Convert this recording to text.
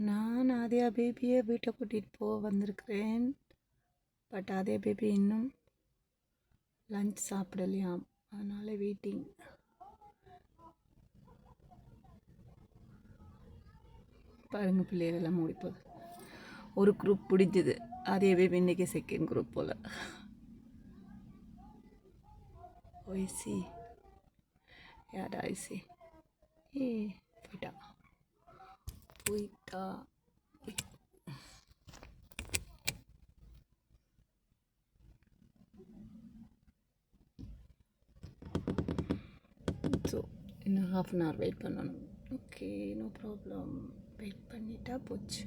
நான் ஆதியா பேபியை வீட்டை கூட்டிகிட்டு போக வந்திருக்கிறேன். பட் ஆதியா பேபி இன்னும் லஞ்ச் சாப்பிடலையாம், அதனால் வெயிட்டிங். பாருங்கள், பிள்ளைகளெல்லாம் மூடி போகுது. ஒரு குரூப் பிடிச்சிது. ஆதியா பேபி இன்றைக்கி செகண்ட் குரூப் போல். ஐசி யாரா ஐசி போயிட்டா. ஸோ இன்னும் ½ hour வெயிட் பண்ணணும். Okay, no problem. வெயிட் பண்ணிட்டா போச்சு.